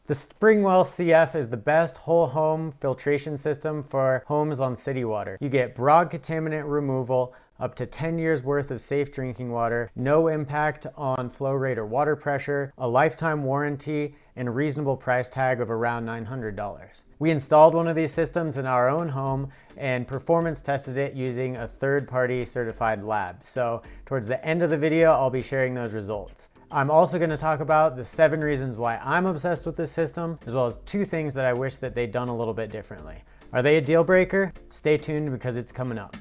The SpringWell CF is the best whole home filtration system for homes on city water. You get broad contaminant removal, up to 10 years worth of safe drinking water, no impact on flow rate or water pressure, a lifetime warranty, and a reasonable price tag of around $900. We installed one of these systems in our own home and performance tested it using a third-party certified lab. So towards the end of the video, I'll be sharing those results. I'm also going to talk about the 7 reasons why I'm obsessed with this system, as well as 2 things that I wish that they'd done a little bit differently. Are they a deal breaker? Stay tuned because it's coming up.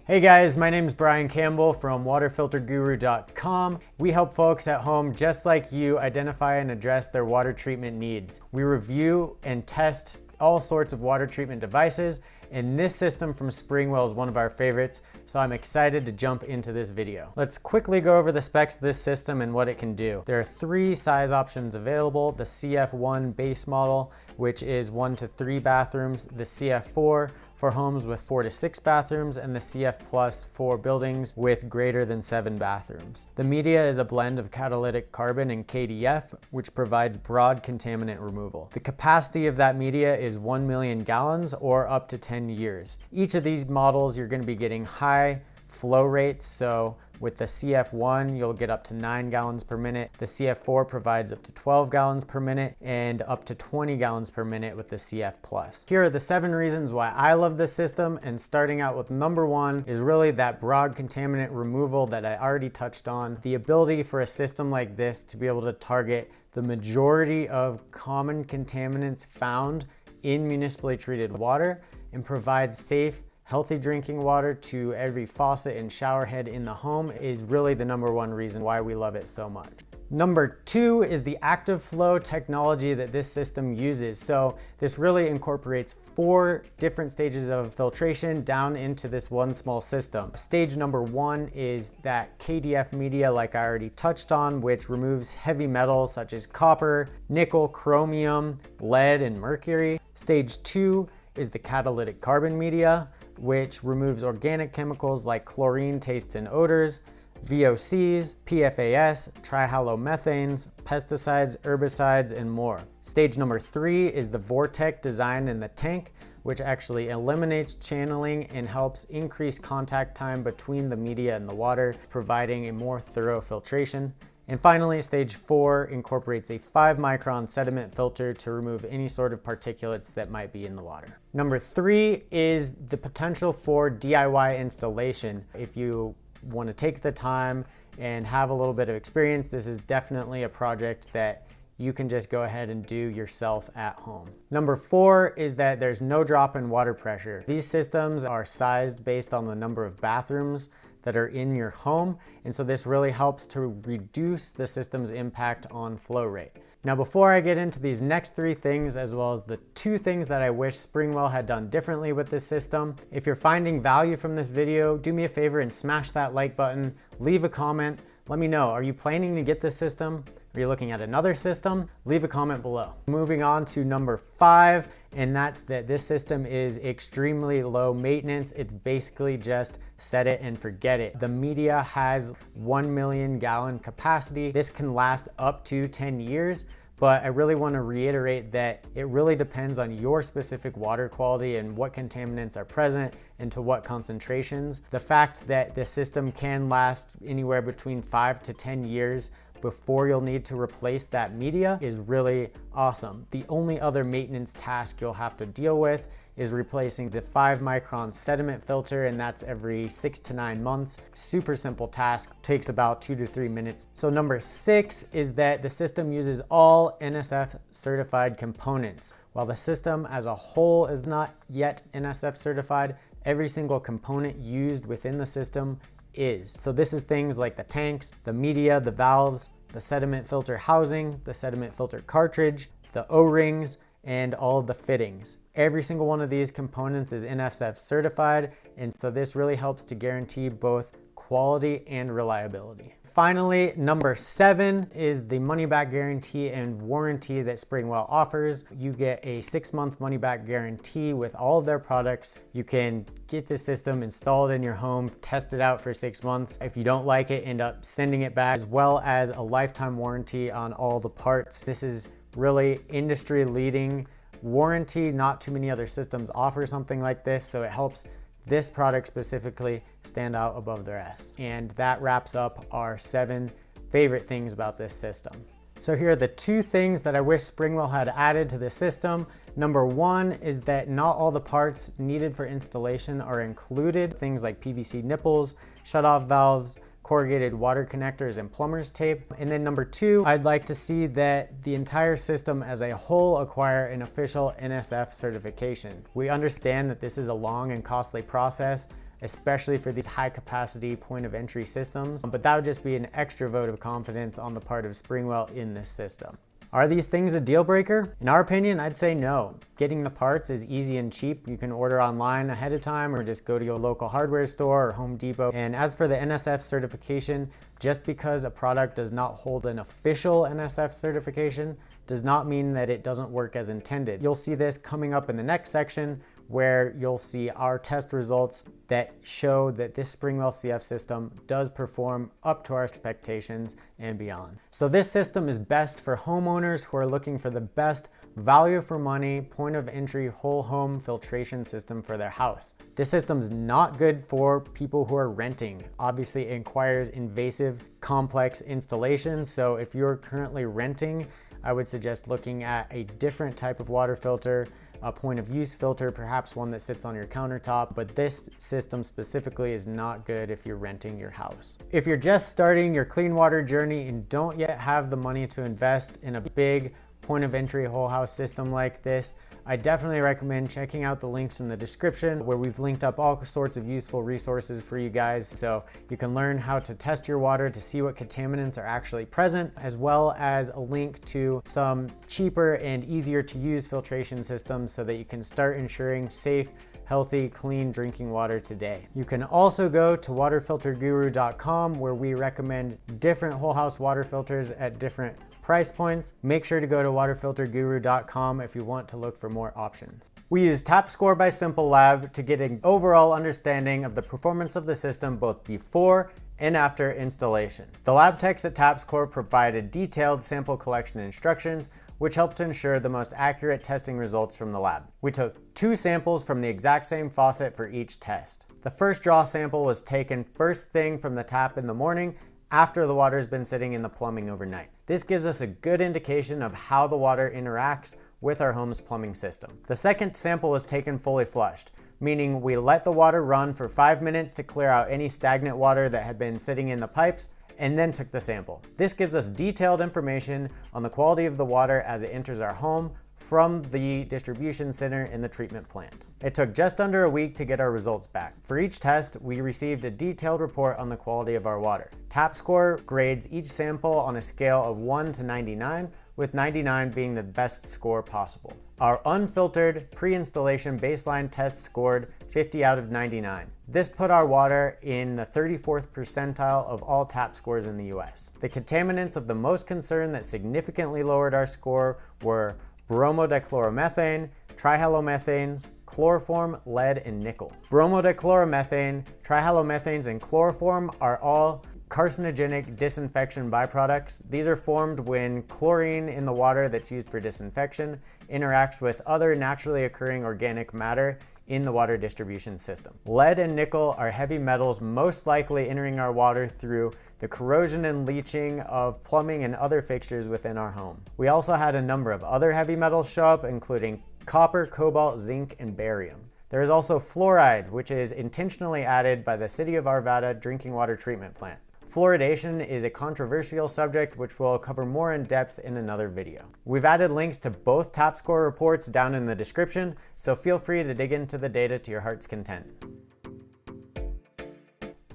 Hey guys, my name is Brian Campbell from waterfilterguru.com. We help folks at home just like you identify and address their water treatment needs. We review and test all sorts of water treatment devices, and this system from SpringWell is one of our favorites, so I'm excited to jump into this video. Let's quickly go over the specs of this system and what it can do. There are 3 size options available: the CF1 base model, which is 1 to 3 bathrooms, the CF4 for homes with 4 to 6 bathrooms, and the CF Plus for buildings with greater than 7 bathrooms. The media is a blend of catalytic carbon and KDF, which provides broad contaminant removal. The capacity of that media is 1 million gallons or up to 10 years. Each of these models, you're going to be getting high flow rates. So with the CF1, you'll get up to 9 gallons per minute. The CF4 provides up to 12 gallons per minute and up to 20 gallons per minute with the CF Plus. Here are the 7 reasons why I love this system, and starting out with number 1 is really that broad contaminant removal that I already touched on. The ability for a system like this to be able to target the majority of common contaminants found in municipally treated water and provide safe, healthy drinking water to every faucet and shower head in the home is really the number 1 reason why we love it so much. Number 2 is the active flow technology that this system uses. So this really incorporates 4 different stages of filtration down into this one small system. Stage number 1 is that KDF media, like I already touched on, which removes heavy metals such as copper, nickel, chromium, lead, and mercury. Stage 2 is the catalytic carbon media, which removes organic chemicals like chlorine, tastes, and odors, VOCs, PFAS, trihalomethanes, pesticides, herbicides, and more. Stage number 3 is the Vortec design in the tank, which actually eliminates channeling and helps increase contact time between the media and the water, providing a more thorough filtration. And finally, stage 4 incorporates a 5-micron sediment filter to remove any sort of particulates that might be in the water. Number 3 is the potential for DIY installation. If you want to take the time and have a little bit of experience, this is definitely a project that you can just go ahead and do yourself at home. Number 4 is that there's no drop in water pressure. These systems are sized based on the number of bathrooms that are in your home, and so this really helps to reduce the system's impact on flow rate. Now, before I get into these next 3 things, as well as the 2 things that I wish SpringWell had done differently with this system, if you're finding value from this video, do me a favor and smash that like button, leave a comment, let me know, are you planning to get this system? Are you looking at another system? Leave a comment below. Moving on to number 5, and that's that this system is extremely low maintenance. It's basically just set it and forget it. The media has 1 million gallon capacity. This can last up to 10 years, but I really want to reiterate that it really depends on your specific water quality and what contaminants are present and to what concentrations. The fact that the system can last anywhere between 5 to 10 years before you'll need to replace that media is really awesome. The only other maintenance task you'll have to deal with is replacing the 5-micron sediment filter, and that's every 6 to 9 months. Super simple task, takes about 2 to 3 minutes. So number 6 is that the system uses all NSF certified components. While the system as a whole is not yet NSF certified, every single component used within the system is. So this is things like the tanks, the media, the valves, the sediment filter housing, the sediment filter cartridge, the O-rings, and all of the fittings. Every single one of these components is NSF certified, and so this really helps to guarantee both quality and reliability. finally, number 7 is the money back guarantee and warranty that SpringWell offers. You get a 6-month money back guarantee with all of their products. You can get the system installed in your home, test it out for 6 months. If you don't like it, end up sending it back, as well as a lifetime warranty on all the parts. This is really industry leading warranty. Not too many other systems offer something like this, so it helps this product specifically stand out above the rest. And that wraps up our 7 favorite things about this system. So here are the 2 things that I wish SpringWell had added to the system. Number 1 is that not all the parts needed for installation are included. Things like PVC nipples, shutoff valves, corrugated water connectors, and plumber's tape. And then number 2, I'd like to see that the entire system as a whole acquire an official NSF certification. We understand that this is a long and costly process, especially for these high capacity point of entry systems, but that would just be an extra vote of confidence on the part of SpringWell in this system. Are these things a deal breaker? In our opinion, I'd say no. Getting the parts is easy and cheap. You can order online ahead of time or just go to your local hardware store or Home Depot. And as for the NSF certification, just because a product does not hold an official NSF certification does not mean that it doesn't work as intended. You'll see this coming up in the next section, where you'll see our test results that show that this SpringWell CF system does perform up to our expectations and beyond. So this system is best for homeowners who are looking for the best value for money, point of entry, whole home filtration system for their house. This system's not good for people who are renting. Obviously, it requires invasive, complex installations. So if you're currently renting, I would suggest looking at a different type of water filter, a point of use filter, perhaps one that sits on your countertop, but this system specifically is not good if you're renting your house. If you're just starting your clean water journey and don't yet have the money to invest in a big point of entry whole house system like this, I definitely recommend checking out the links in the description, where we've linked up all sorts of useful resources for you guys, so you can learn how to test your water to see what contaminants are actually present, as well as a link to some cheaper and easier to use filtration systems so that you can start ensuring safe, healthy, clean drinking water today. You can also go to waterfilterguru.com, where we recommend different whole house water filters at different price points. Make sure to go to waterfilterguru.com if you want to look for more options. We use TapScore by Simple Lab to get an overall understanding of the performance of the system both before and after installation. The lab techs at TapScore provided detailed sample collection instructions, which helped to ensure the most accurate testing results from the lab. We took 2 samples from the exact same faucet for each test. The first draw sample was taken first thing from the tap in the morning, after the water has been sitting in the plumbing overnight. This gives us a good indication of how the water interacts with our home's plumbing system. The second sample was taken fully flushed, meaning we let the water run for 5 minutes to clear out any stagnant water that had been sitting in the pipes, and then took the sample. This gives us detailed information on the quality of the water as it enters our home from the distribution center in the treatment plant. It took just under a week to get our results back. For each test, we received a detailed report on the quality of our water. TapScore grades each sample on a scale of 1 to 99, with 99 being the best score possible. Our unfiltered pre-installation baseline test scored 50 out of 99. This put our water in the 34th percentile of all tap scores in the US. The contaminants of the most concern that significantly lowered our score were bromodichloromethane, trihalomethanes, chloroform, lead, and nickel. Bromodichloromethane, trihalomethanes, and chloroform are all carcinogenic disinfection byproducts. These are formed when chlorine in the water that's used for disinfection interacts with other naturally occurring organic matter in the water distribution system. Lead and nickel are heavy metals most likely entering our water through the corrosion and leaching of plumbing and other fixtures within our home. We also had a number of other heavy metals show up, including copper, cobalt, zinc, and barium. There is also fluoride, which is intentionally added by the City of Arvada drinking water treatment plant. Fluoridation is a controversial subject which we'll cover more in depth in another video. We've added links to both TapScore reports down in the description, so feel free to dig into the data to your heart's content.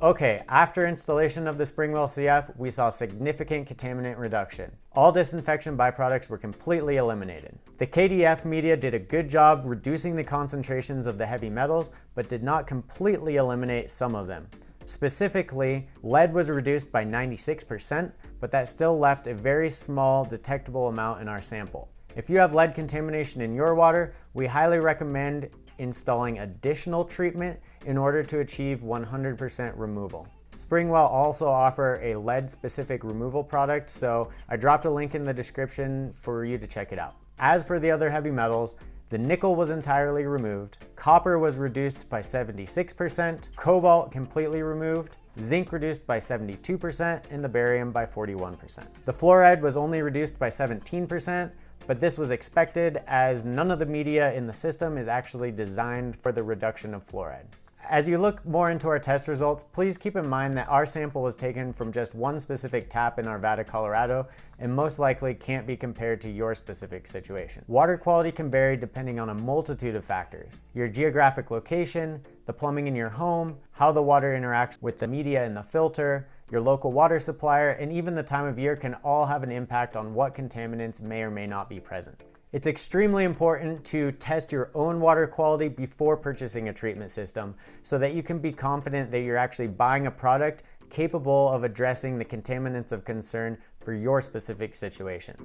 Okay, after installation of the SpringWell CF, we saw significant contaminant reduction. All disinfection byproducts were completely eliminated. The KDF media did a good job reducing the concentrations of the heavy metals, but did not completely eliminate some of them. Specifically, lead was reduced by 96%, but that still left a very small detectable amount in our sample. If you have lead contamination in your water, we highly recommend installing additional treatment in order to achieve 100% removal. SpringWell also offer a lead-specific removal product, so I dropped a link in the description for you to check it out. As for the other heavy metals, the nickel was entirely removed, copper was reduced by 76%, cobalt completely removed, zinc reduced by 72%, and the barium by 41%. The fluoride was only reduced by 17%, but this was expected as none of the media in the system is actually designed for the reduction of fluoride. As you look more into our test results, please keep in mind that our sample was taken from just one specific tap in Arvada, Colorado, and most likely can't be compared to your specific situation. Water quality can vary depending on a multitude of factors: your geographic location, the plumbing in your home, how the water interacts with the media in the filter, your local water supplier, and even the time of year can all have an impact on what contaminants may or may not be present. It's extremely important to test your own water quality before purchasing a treatment system so that you can be confident that you're actually buying a product capable of addressing the contaminants of concern for your specific situation.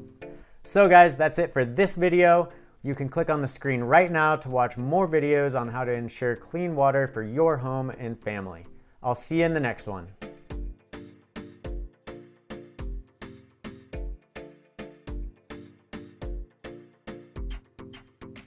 So guys, that's it for this video. You can click on the screen right now to watch more videos on how to ensure clean water for your home and family. I'll see you in the next one.